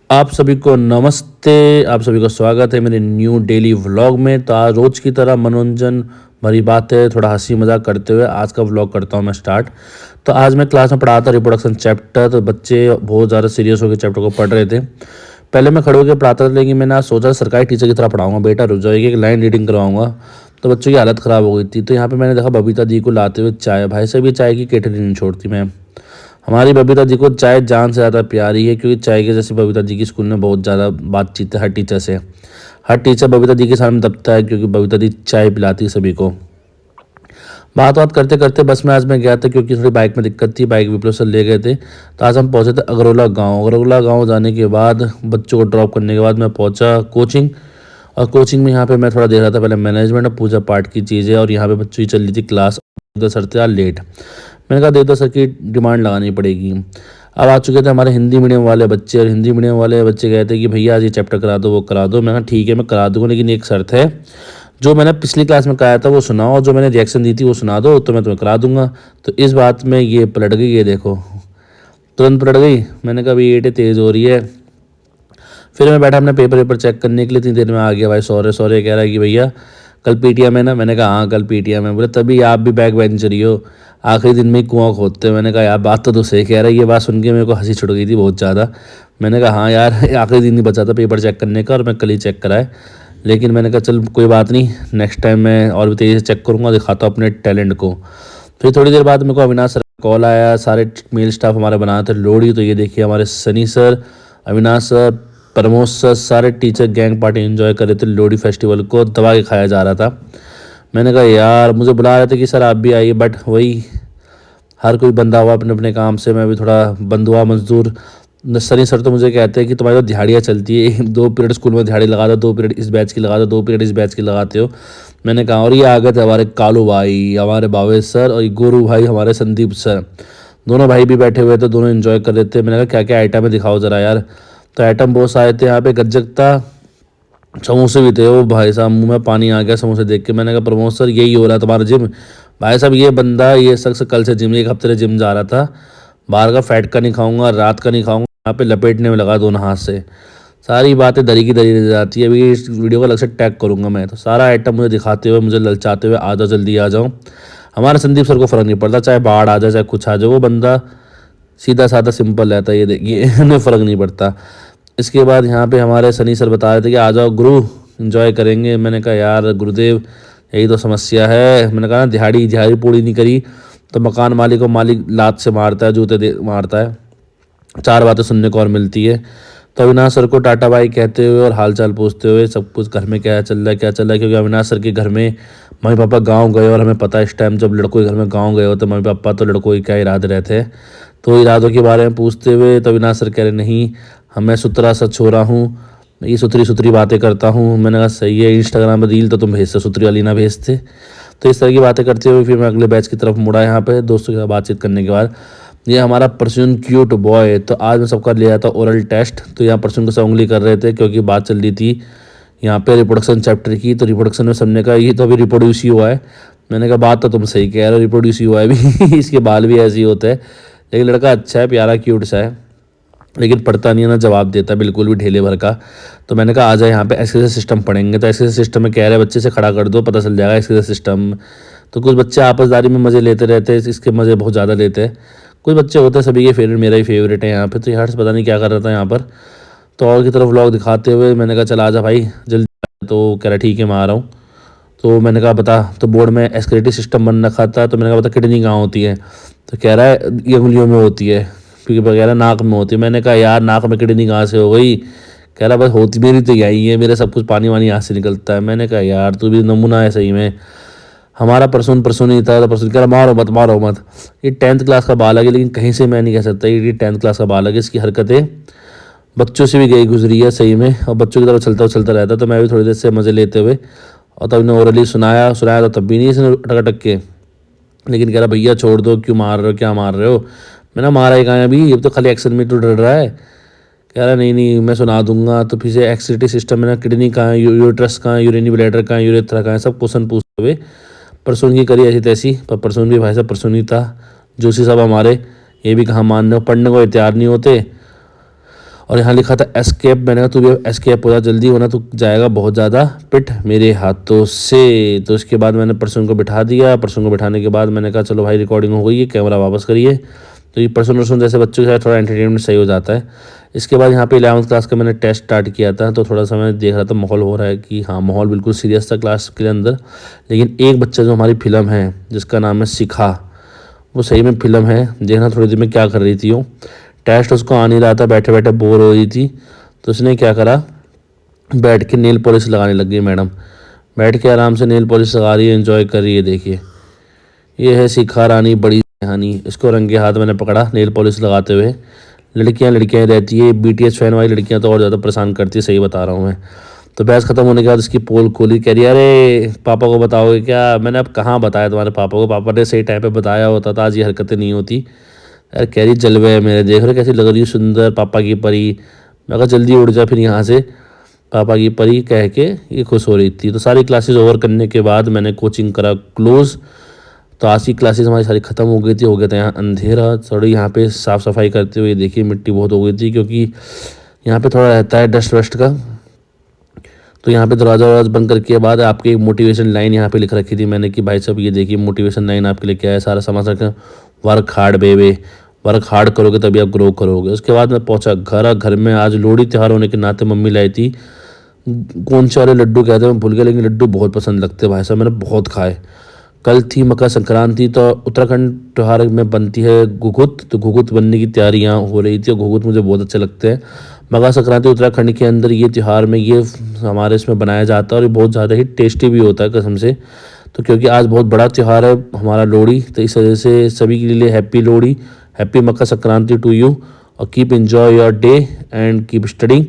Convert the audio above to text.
आप सभी को नमस्ते। आप सभी को स्वागत है मेरे न्यू डेली व्लॉग में। तो आज रोज़ की तरह मनोरंजन भरी बात है, थोड़ा हंसी मजाक करते हुए आज का व्लॉग करता हूँ मैं स्टार्ट। तो आज मैं क्लास में पढ़ा था रिप्रोडक्शन चैप्टर। तो बच्चे बहुत ज़्यादा सीरियस होकर चैप्टर को पढ़ रहे थे। पहले मैं खड़े होकर पढ़ाता था, लेकिन मैंने आज सोचा सरकारी टीचर की तरह पढ़ाऊंगा। बेटा रुक जाओ, एक लाइन रीडिंग करवाऊंगा। तो बच्चों की हालत ख़राब हो गई थी। तो यहाँ पे मैंने देखा बबीता दी को लाते हुए चाय। भाई साहब ये चाय की केटली नहीं छोड़ती मैं। हमारी बबीता जी को चाय जान से ज़्यादा प्यारी है, क्योंकि चाय के जैसे बबीता जी की स्कूल में बहुत ज़्यादा बातचीत है हर टीचर से। हर टीचर बबीता जी के सामने दबता है, क्योंकि बबीता जी चाय पिलाती है सभी को। बात करते करते बस में आज मैं गया था, क्योंकि थोड़ी बाइक में दिक्कत थी। बाइक विप्लव सर ले गए थे। तो आज हम पहुंचे थे अगरौला गांव। अगरौला गांव जाने के बाद बच्चों को ड्रॉप करने के बाद मैं पहुंचा कोचिंग। और कोचिंग में यहाँ पे मैं थोड़ा देख रहा था पहले मैनेजमेंट और पूजा पाठ की चीज़ें, और यहाँ पे बच्चों की चल रही थी क्लास। सर थे आज लेट। मैंने कहा देवता सर की डिमांड लगानी पड़ेगी। अब आ चुके थे हमारे हिंदी मीडियम वाले बच्चे, और हिंदी मीडियम वाले बच्चे कहते कि भैया आज ये चैप्टर करा दो, वो करा दो। मैंने कहा ठीक है मैं करा दूँगा, लेकिन एक शर्त है, जो मैंने पिछली क्लास में कहा था वो सुनाओ, और जो मैंने रिएक्शन दी थी वो सुना दो, तो मैं तुम्हें करा दूंगा। तो इस बात में ये पलट गई, ये देखो तुरंत पलट गई। मैंने कहा भाई ये तेज़ हो रही है। फिर मैं बैठा अपने पेपर चेक करने के लिए। इतनी देर में आ गया भाई सौर्य। सौर्य कह रहा है कि भैया कल पीटीएम है ना। मैंने कहा हाँ कल पीटीएम है। बोले तभी आप भी बैक बेंचर ही हो, आखिरी दिन में ही कुआं खोदते हो। मैंने कहा यार बात तो सही कह रहा है। ये बात सुन के मेरे को हंसी छुट गई थी बहुत ज़्यादा। मैंने कहा हाँ यार आखिरी दिन ही बचा था पेपर चेक करने का, और मैं कल ही चेक कराए। लेकिन मैंने कहा चल कोई बात नहीं, नेक्स्ट टाइम मैं और भी तेज़ी से चेक करूँगा, दिखाता हूँ अपने टैलेंट को। फिर थोड़ी देर बाद मेरे को अविनाश सर का कॉल आया। सारे मेल स्टाफ हमारे बनाए थे लोहड़ी। तो ये देखिए हमारे Sunny sir, Avinash sir, Pramod sir, सारे टीचर गैंग पार्टी एंजॉय कर रहे थे। लोहड़ी फेस्टिवल को दबा के खाया जा रहा था। मैंने कहा यार मुझे बुला रहे थे कि सर आप भी आइए, बट वही हर कोई बंदा हुआ अपने अपने काम से। मैं भी थोड़ा बंद हुआ मजदूर। सनी सर तो मुझे कहते हैं कि तुम्हारी तो दिहाड़ियाँ चलती है, 2 पीरियड स्कूल में दिहाड़ी लगा दो, 2 पीरियड इस बैच की लगा दो, 2 पीरियड इस बैच की लगाते हो। मैंने कहा और ये आ गए थे हमारे कालू भाई, हमारे भावेश सर, और गुरु भाई हमारे संदीप सर। दोनों भाई भी बैठे हुए थे, दोनों एंजॉय कर रहे थे। मैंने कहा क्या क्या आइटम है दिखाओ ज़रा यार। तो आइटम बहुत सारे थे यहाँ पे। गज्जक था, समोसे भी थे। वो भाई साहब मुंह में पानी आ गया समोसे देख के। मैंने कहा प्रमोद सर यही हो रहा है तुम्हारा जिम। भाई साहब ये बंदा, ये शख्स कल से जिम, 1 हफ्ते से जिम जा रहा था। बाहर का फैट का नहीं खाऊंगा, रात का नहीं खाऊंगा, यहाँ पे लपेटने में लगा दोनों हाथ से। सारी बातें दरी की दरी रह जाती है। अभी इस वीडियो को अलग से टैग करूंगा मैं। तो सारा आइटम मुझे दिखाते हुए, मुझे ललचाते हुए आ जाओ जल्दी आ जाओ। हमारे संदीप सर को फ़र्क नहीं पड़ता, चाहे बाढ़ आ जाए चाहे कुछ आ जाए, वो बंदा सीधा साधा सिंपल रहता है। ये देखिए उन्हें फ़र्क नहीं पड़ता। इसके बाद यहाँ पे हमारे सनी सर बता रहे थे कि आ जाओ गुरु एंजॉय करेंगे। मैंने कहा यार गुरुदेव यही तो समस्या है। मैंने कहा ना दिहाड़ी दिहाड़ी पूरी नहीं करी तो मकान मालिक को मालिक लात से मारता है, जूते दे मारता है। 4 बातें सुनने को और मिलती है। तो अविनाश सर को टाटा बाई कहते हुए और हालचाल पूछते हुए सब कुछ घर में क्या चल रहा है क्या चल रहा है, क्योंकि अविनाश सर के घर में मम्मी पापा गांव गए, और हमें पता है इस टाइम जब लड़कों के घर में गांव गए हो तो मम्मी पापा तो लड़कों के क्या इरादे रहते हैं। तो इरादों के बारे में पूछते हुए तो अविनाश सर कह रहे नहीं मैं सुथरा सा छोरा हूँ, ये सुथरी सुथरी बातें करता हूँ। मैंने कहा सही है, इंस्टाग्राम पर रील तो तुम भेजते, सुथरी वाली ना भेजते। तो इस तरह की बातें करते हुए फिर मैं अगले बैच की तरफ मुड़ा। यहाँ पे दोस्तों के साथ बातचीत करने के बाद ये हमारा परसुन क्यूट बॉय। तो आज मैं सबका लिया था ओरल टेस्ट। तो यहाँ परसुन को सब उंगली कर रहे थे, क्योंकि बात चल रही थी यहाँ पे रिप्रोडक्शन चैप्टर की। तो रिप्रोडक्शन में सबने कहा ये तो अभी रिप्रोड्यूस ही हुआ है। मैंने कहा बात तो तुम सही कह रहे हो, रिप्रोड्यूस ही हुआ है अभी इसके बाल भी ऐसे ही होते हैं। लेकिन लड़का अच्छा है, प्यारा क्यूट सा है, लेकिन पढ़ता नहीं है ना जवाब देता बिल्कुल भी ढेले भर का। तो मैंने कहा आ जाए यहाँ पे एक्सरसाइज सिस्टम पढ़ेंगे। तो एक्सरसाइज सिस्टम में कह रहे बच्चे से खड़ा कर दो, पता चल जाएगा एक्सरसाइज सिस्टम। तो कुछ बच्चे आपसदारी में मज़े लेते रहते हैं, इसके मज़े बहुत ज़्यादा लेते हैं। कुछ बच्चे होते हैं, सभी के फेवरेट, मेरा ही फेवरेट है यहाँ पे। तो यार पता नहीं क्या कर रहा था यहाँ पर। तो और की तरफ व्लॉग दिखाते हुए मैंने कहा चल आजा भाई जल्दी। तो कह रहा ठीक है मैं आ रहा हूँ। तो मैंने कहा बता। तो बोर्ड में एस्केलेटरी सिस्टम बन रखा था। तो मैंने कहा बता किडनी कहाँ होती है। तो कह रहा है ये उंगलियों में होती है, फिर कह रहा नाक में होती है। मैंने कहा यार नाक में किडनी कहाँ से हो गई। कह रहा बस होती मेरी तो यही है, मेरा सब कुछ पानी वानी यहाँ से निकलता है। मैंने कहा यार तू भी नमूना है सही में। हमारा परसों ही था। तो परसों कह रहा मारो मत मारो मत। ये 10th क्लास का बालक है, लेकिन कहीं से मैं नहीं कह सकता ये 10th क्लास का बालक है। इसकी हरकतें बच्चों से भी गई गुजरी है सही में, और बच्चों की तरफ चलता रहता। तो मैं भी थोड़ी देर से मज़े लेते हुए, और तब ने ओरली सुनाया तो तब भी नहीं इसने अटक अटक के। लेकिन कह रहा भैया छोड़ दो, क्यों मार रहे हो, क्या मार रहे हो। मैंने मारा ही कहाँ है अभी, ये तो खाली एक्शन में तो डर रहा है। कह रहा नहीं नहीं मैं सुना दूंगा। तो फिर से एक्सिटी सिस्टम में ना किडनी कहाँ है, यूट्रस कहाँ है, यूरिनी ब्लैडर कहाँ है, यूरेथ्रा कहाँ है, सब क्वेश्चन पूछते हुए परसों की करी ऐसी तैसी। पर परसों भी भाई साहब परसों ही था। जोशी साहब हमारे ये भी कहाँ मान रहे हो, पढ़ने को तैयार नहीं होते। और यहाँ लिखा था एस्केप। मैंने कहा तू भी एस्केप हो जा जल्दी, वरना तू जाएगा बहुत ज़्यादा पिट मेरे हाथों से। तो इसके बाद मैंने पर्सन को बिठा दिया। पर्सन को बिठाने के बाद मैंने कहा चलो भाई रिकॉर्डिंग हो गई है, कैमरा वापस करिए। तो ये पर्सन वर्सन जैसे बच्चों के साथ थोड़ा एंटरटेनमेंट सही हो जाता है। इसके बाद यहाँ पे 11वीं क्लास का मैंने टेस्ट स्टार्ट किया था, तो थोड़ा सा मैं देख रहा था माहौल हो रहा है कि हाँ माहौल बिल्कुल सीरियस था क्लास के अंदर। लेकिन एक बच्चा जो हमारी फिल्म है जिसका नाम है शिखा, वो सही में फिल्म है, देखना थोड़ी देर में क्या कर रही थी वो। टेस्ट उसको आ नहीं रहा था, बैठे बैठे बोर हो रही थी, तो उसने क्या करा, बैठ के नेल पॉलिश लगाने लग गई मैडम। बैठ के आराम से नेल पॉलिश लगा रही है, एंजॉय कर रही है। देखिए ये है शिखा रानी बड़ी कहानी। इसको रंगे हाथ मैंने पकड़ा नेल पॉलिश लगाते हुए। लड़कियां लड़कियां रहती है, BTS फैन वाली लड़कियां तो और ज़्यादा परेशान करती है, सही बता रहा हूँ मैं। तो बहस खत्म होने के बाद इसकी पोल खोली, कह रही अरे पापा को बताओगे क्या? मैंने अब कहाँ बताया तुम्हारे पापा को, पापा ने सही टाइम पे बताया होता तो आज ये हरकतें नहीं होती। यार कह रही जलवे है मेरे, देख रहे कैसी लग रही है सुंदर पापा की परी। मैं कहा जल्दी उड़ जा फिर यहाँ से, पापा की परी कह के ये खुश हो रही थी। तो सारी क्लासेस ओवर करने के बाद मैंने कोचिंग करा क्लोज़। तो आज की क्लासेस हमारी सारी ख़त्म हो गई थी, हो गया था यहाँ अंधेरा। थोड़ी यहाँ पे साफ़ सफाई करते हुए देखिए मिट्टी बहुत हो गई थी, क्योंकि यहाँ पे थोड़ा रहता है डस्ट वस्ट का। तो यहाँ पे दरवाज़ा वरवाज़ा बंद करके बाद आपकी एक मोटिवेशन लाइन यहाँ पे लिख रखी थी मैंने कि भाई साहब ये देखिए मोटिवेशन लाइन आपके लिए क्या है, सारा समाचार का वर्क हार्ड बेबे, वर्क हार्ड करोगे तभी आप ग्रो करोगे। उसके बाद मैं पहुँचा घर। घर में आज लोहड़ी त्यौहार होने के नाते मम्मी लाई थी कौन से वाले लड्डू कहते हैं मैं भूल गया, लेकिन लड्डू बहुत पसंद लगते हैं भाई साहब, मैंने बहुत खाए। कल थी मकर संक्रांति, तो उत्तराखंड त्यौहार में बनती है घुघुत, तो घुघुत बनने की तैयारियां हो रही थी और घुघुत मुझे बहुत अच्छे लगते हैं। मकर संक्रांति उत्तराखंड के अंदर ये त्यौहार में ये हमारे इसमें बनाया जाता है और ये बहुत ज़्यादा ही टेस्टी भी होता है कसम से। तो क्योंकि आज बहुत बड़ा त्यौहार है हमारा लोहड़ी, तो इस वजह से सभी के लिए happy Lohri, happy Makar Sankranti to you, और keep enjoy your day and keep studying.